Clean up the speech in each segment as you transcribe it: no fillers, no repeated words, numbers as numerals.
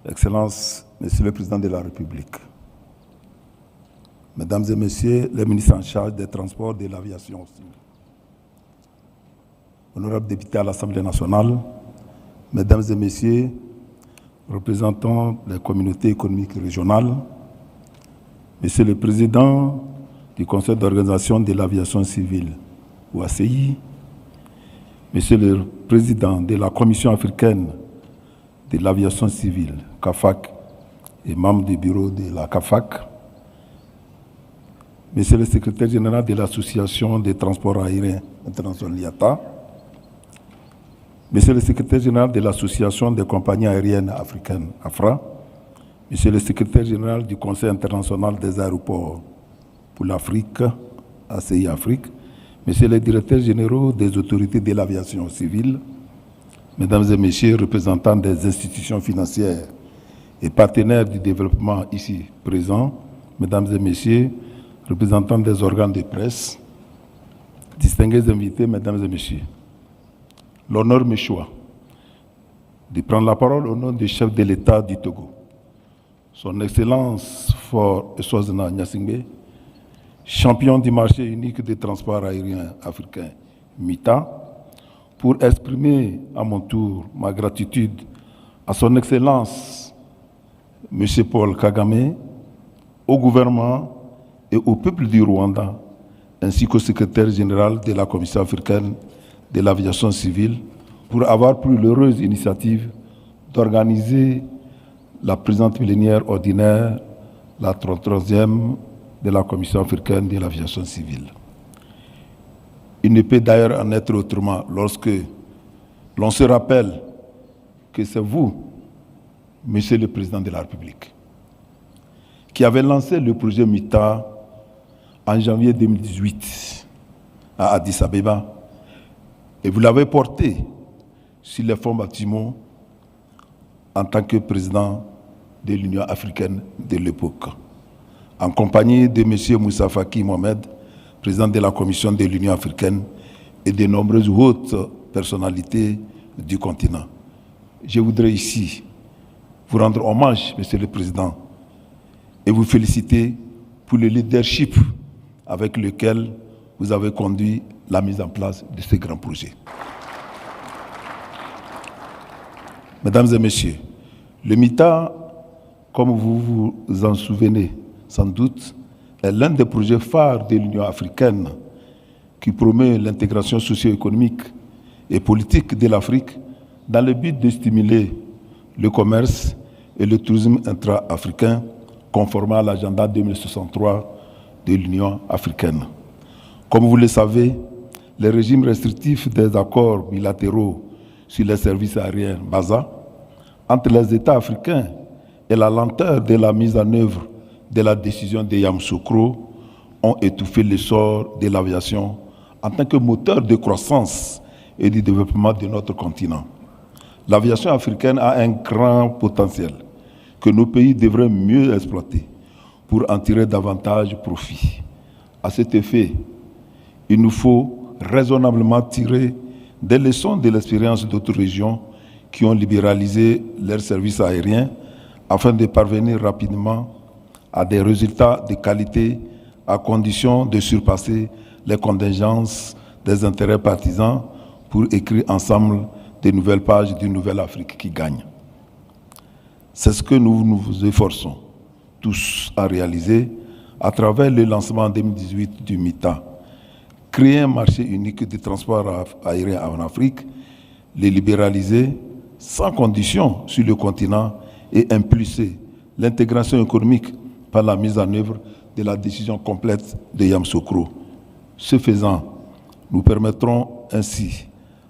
Excellences, Monsieur le Président de la République, Mesdames et Messieurs les ministres en charge des transports et de l'aviation civile, honorables députés à l'Assemblée nationale, Mesdames et Messieurs, représentants des communautés économiques régionales, Monsieur le Président du Conseil d'organisation de l'aviation civile, OACI, Monsieur le Président de la Commission africaine de l'aviation civile, CAFAC, et membre du bureau de la CAFAC, Monsieur le Secrétaire général de l'Association des transports aériens internationaux, IATA, Monsieur le Secrétaire général de l'Association des compagnies aériennes africaines, AFRA, Monsieur le Secrétaire général du Conseil international des aéroports pour l'Afrique, ACI Afrique, Monsieur les directeurs généraux des autorités de l'aviation civile, Mesdames et Messieurs, représentants des institutions financières et partenaires du développement ici présents, Mesdames et Messieurs, représentants des organes de presse, distingués invités, Mesdames et Messieurs, l'honneur m'échoit de prendre la parole au nom du chef de l'État du Togo, Son Excellence Faure Eswazina Gnassingbé, champion du marché unique des transports aériens africains, MITA, pour exprimer à mon tour ma gratitude à Son Excellence M. Paul Kagame, au gouvernement et au peuple du Rwanda, ainsi qu'au secrétaire général de la Commission africaine de l'aviation civile, pour avoir pris l'heureuse initiative d'organiser la présente plénière ordinaire, la 33e de la Commission africaine de l'aviation civile. Il ne peut d'ailleurs en être autrement lorsque l'on se rappelle que c'est vous, Monsieur le Président de la République, qui avez lancé le projet MITA en janvier 2018 à Addis Abeba, et vous l'avez porté sur les fonds baptismaux en tant que président de l'Union africaine de l'époque, en compagnie de M. Moussa Faki Mohamed, président de la Commission de l'Union africaine et de nombreuses hautes personnalités du continent. Je voudrais ici vous rendre hommage, Monsieur le Président, et vous féliciter pour le leadership avec lequel vous avez conduit la mise en place de ce grand projet. Mesdames et Messieurs, le MITA, comme vous vous en souvenez sans doute, est l'un des projets phares de l'Union africaine qui promeut l'intégration socio-économique et politique de l'Afrique dans le but de stimuler le commerce et le tourisme intra-africain conformément à l'agenda 2063 de l'Union africaine. Comme vous le savez, les régimes restrictifs des accords bilatéraux sur les services aériens BASA entre les États africains et la lenteur de la mise en œuvre de la décision de Yamoussoukro ont étouffé l'essor de l'aviation en tant que moteur de croissance et de développement de notre continent. L'aviation africaine a un grand potentiel que nos pays devraient mieux exploiter pour en tirer davantage profit. À cet effet, il nous faut raisonnablement tirer des leçons de l'expérience d'autres régions qui ont libéralisé leurs services aériens afin de parvenir rapidement à des résultats de qualité à condition de surpasser les contingences des intérêts partisans pour écrire ensemble de nouvelles pages d'une nouvelle Afrique qui gagne. C'est ce que nous nous efforçons tous à réaliser à travers le lancement en 2018 du MITA. Créer un marché unique de transport aérien en Afrique, les libéraliser sans condition sur le continent et impulser l'intégration économique par la mise en œuvre de la décision complète de Yamoussoukro. Ce faisant, nous permettrons ainsi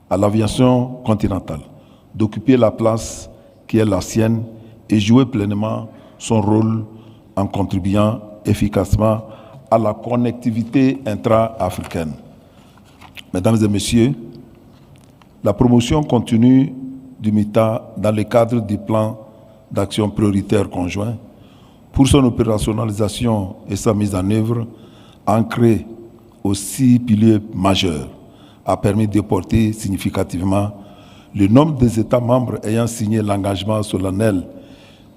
à l'aviation continentale d'occuper la place qui est la sienne et jouer pleinement son rôle en contribuant efficacement à la connectivité intra-africaine. Mesdames et Messieurs, la promotion continue du MITA dans le cadre du plan d'action prioritaire conjoint pour son opérationnalisation et sa mise en œuvre, ancrée aux 6 piliers majeurs, a permis de porter significativement le nombre des États membres ayant signé l'engagement solennel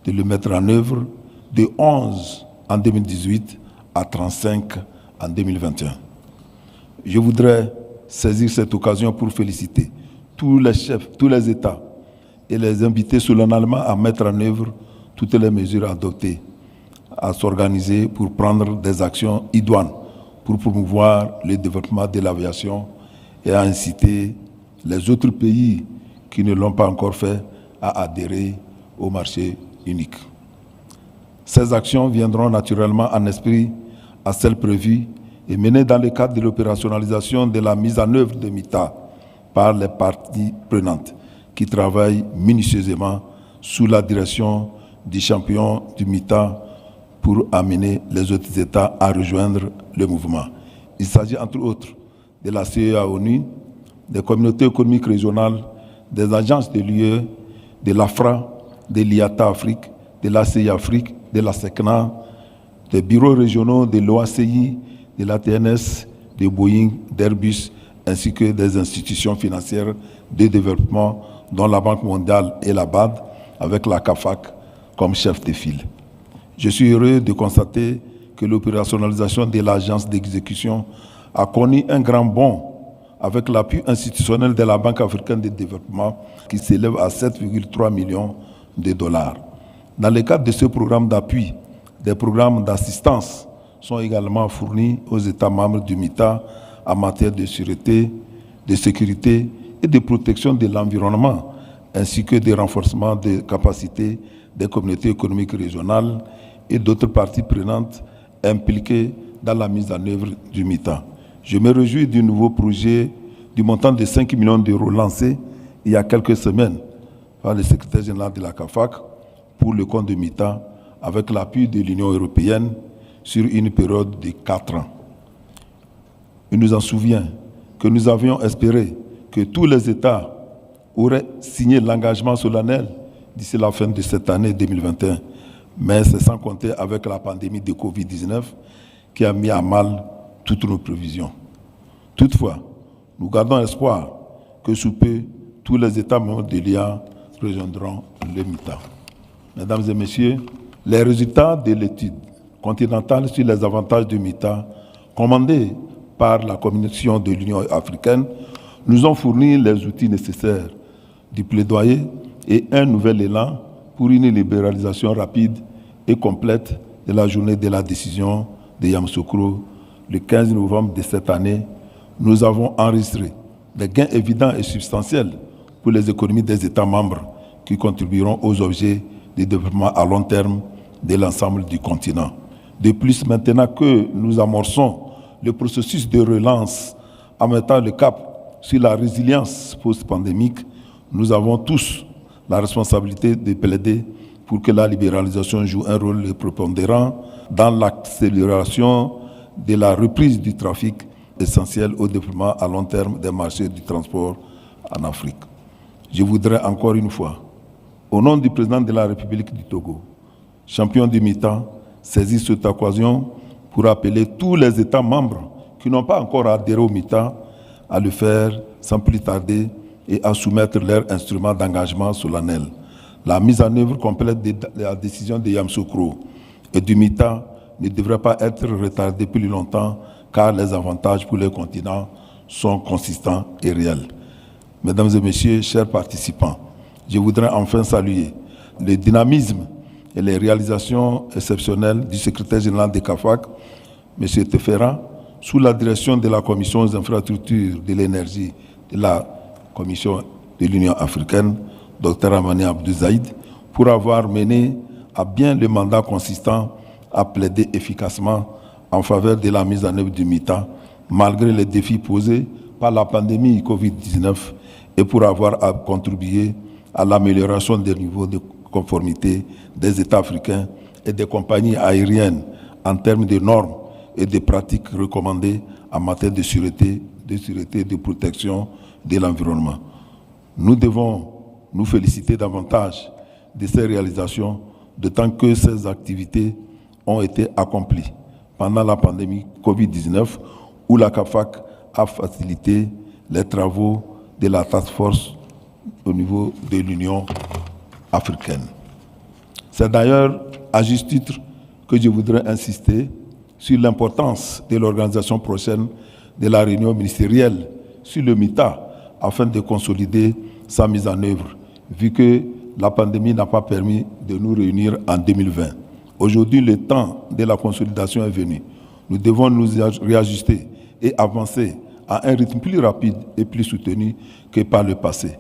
de le mettre en œuvre de 11 en 2018 à 35 en 2021. Je voudrais saisir cette occasion pour féliciter tous les chefs, tous les États et les inviter solennellement à mettre en œuvre toutes les mesures adoptées, à s'organiser pour prendre des actions idoines pour promouvoir le développement de l'aviation et à inciter les autres pays qui ne l'ont pas encore fait à adhérer au marché unique. Ces actions viendront naturellement en esprit à celles prévues et menées dans le cadre de l'opérationnalisation de la mise en œuvre de MITA par les parties prenantes qui travaillent minutieusement sous la direction du champion du MITA pour amener les autres États à rejoindre le mouvement. Il s'agit entre autres de la CEA-ONU, des communautés économiques régionales, des agences de l'UE, de l'AFRA, de l'IATA Afrique, de l'ACI Afrique, de la SECNA, des bureaux régionaux de l'OACI, de l'ATNS, de Boeing, d'Airbus, ainsi que des institutions financières de développement, dont la Banque mondiale et la BAD, avec la CAFAC comme chef de file. Je suis heureux de constater que l'opérationnalisation de l'agence d'exécution a connu un grand bond avec l'appui institutionnel de la Banque africaine de développement qui s'élève à 7,3 millions de dollars. Dans le cadre de ce programme d'appui, des programmes d'assistance sont également fournis aux États membres du MITA en matière de sûreté, de sécurité et de protection de l'environnement, ainsi que des renforcements des capacités des communautés économiques régionales et d'autres parties prenantes impliquées dans la mise en œuvre du MITA. Je me réjouis du nouveau projet du montant de 5 millions d'euros lancé il y a quelques semaines par le secrétaire général de la CAFAC pour le compte de MITA avec l'appui de l'Union européenne sur une période de 4 ans. Il nous en souvient que nous avions espéré que tous les États auraient signé l'engagement solennel d'ici la fin de cette année 2021, mais c'est sans compter avec la pandémie de Covid-19 qui a mis à mal toutes nos prévisions. Toutefois, nous gardons espoir que sous peu, tous les États membres de l'IA rejoindront le MITA. Mesdames et messieurs, les résultats de l'étude continentale sur les avantages du MITA, commandée par la Commission de l'Union africaine, nous ont fourni les outils nécessaires du plaidoyer et un nouvel élan pour une libéralisation rapide et complète de la journée de la décision de Yamoussoukro. Le 15 novembre de cette année, nous avons enregistré des gains évidents et substantiels pour les économies des États membres qui contribueront aux objets de développement à long terme de l'ensemble du continent. De plus, maintenant que nous amorçons le processus de relance en mettant le cap sur la résilience post-pandémique, nous avons tous la responsabilité de plaider pour que la libéralisation joue un rôle prépondérant dans l'accélération de la reprise du trafic essentiel au développement à long terme des marchés du transport en Afrique. Je voudrais encore une fois, au nom du président de la République du Togo, champion du MITA, saisir cette occasion pour appeler tous les États membres qui n'ont pas encore adhéré au MITA à le faire sans plus tarder et à soumettre leurs instruments d'engagement solennel. La mise en œuvre complète de la décision de Yamoussoukro et du MITA ne devrait pas être retardée plus longtemps car les avantages pour le continent sont consistants et réels. Mesdames et messieurs, chers participants, je voudrais enfin saluer le dynamisme et les réalisations exceptionnelles du secrétaire général de CAFAC, M. Tefera, sous la direction de la Commission aux infrastructures de l'énergie de la Commission de l'Union africaine, Dr Amani Abdou Zaïd, pour avoir mené à bien le mandat consistant à plaider efficacement en faveur de la mise en œuvre du MITA, malgré les défis posés par la pandémie Covid-19 et pour avoir contribué à l'amélioration des niveaux de conformité des États africains et des compagnies aériennes en termes de normes et de pratiques recommandées en matière de sûreté et de protection de l'environnement. Nous devons nous féliciter davantage de ces réalisations, d'autant que ces activités ont été accomplies pendant la pandémie Covid-19, où la CAFAC a facilité les travaux de la task force au niveau de l'Union africaine. C'est d'ailleurs à juste titre que je voudrais insister sur l'importance de l'organisation prochaine de la réunion ministérielle sur le MITA afin de consolider sa mise en œuvre, vu que la pandémie n'a pas permis de nous réunir en 2020. Aujourd'hui, le temps de la consolidation est venu. Nous devons nous réajuster et avancer à un rythme plus rapide et plus soutenu que par le passé.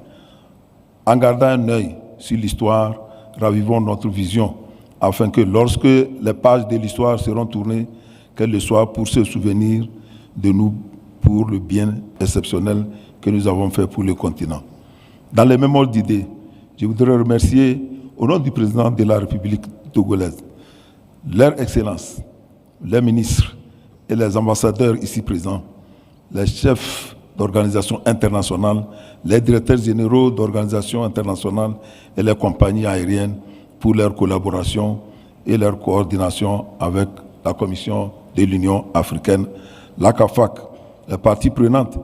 En gardant un œil sur l'histoire, ravivons notre vision afin que lorsque les pages de l'histoire seront tournées, qu'elles le soient pour se souvenir de nous pour le bien exceptionnel que nous avons fait pour le continent. Dans les mêmes ordres d'idées, je voudrais remercier, au nom du président de la République togolaise, leur Excellence, les ministres et les ambassadeurs ici présents, les chefs d'organisations internationales, les directeurs généraux d'organisations internationales et les compagnies aériennes pour leur collaboration et leur coordination avec la Commission de l'Union africaine, la CAFAC, les parties prenantes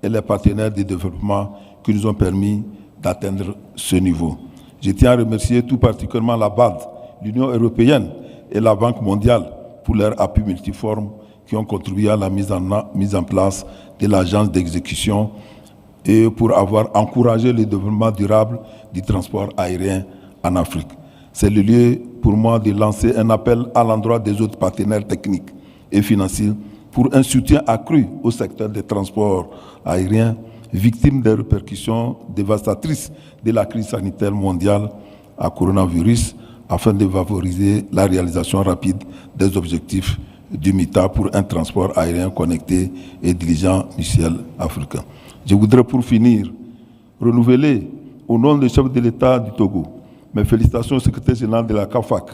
et les partenaires de développement qui nous ont permis d'atteindre ce niveau. Je tiens à remercier tout particulièrement la BAD, l'Union européenne et la Banque mondiale pour leur appui multiforme qui ont contribué à la mise en place de l'agence d'exécution et pour avoir encouragé le développement durable du transport aérien en Afrique. C'est le lieu pour moi de lancer un appel à l'endroit des autres partenaires techniques et financiers pour un soutien accru au secteur des transports aériens, victime des répercussions dévastatrices de la crise sanitaire mondiale à coronavirus, afin de favoriser la réalisation rapide des objectifs du MITA pour un transport aérien connecté et dirigeant du ciel africain. Je voudrais pour finir renouveler au nom du chef de l'État du Togo mes félicitations au secrétaire général de la CAFAC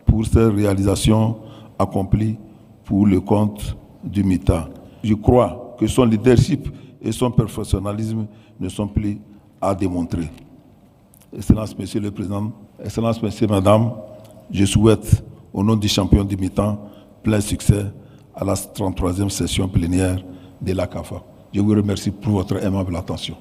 pour ces réalisations accomplies pour le compte du MITA. Je crois que son leadership et son professionnalisme ne sont plus à démontrer. Excellence, Monsieur le Président, Excellence, Messieurs, Madame, je souhaite, au nom du champion du MITA, plein succès à la 33e session plénière de la CAFA. Je vous remercie pour votre aimable attention.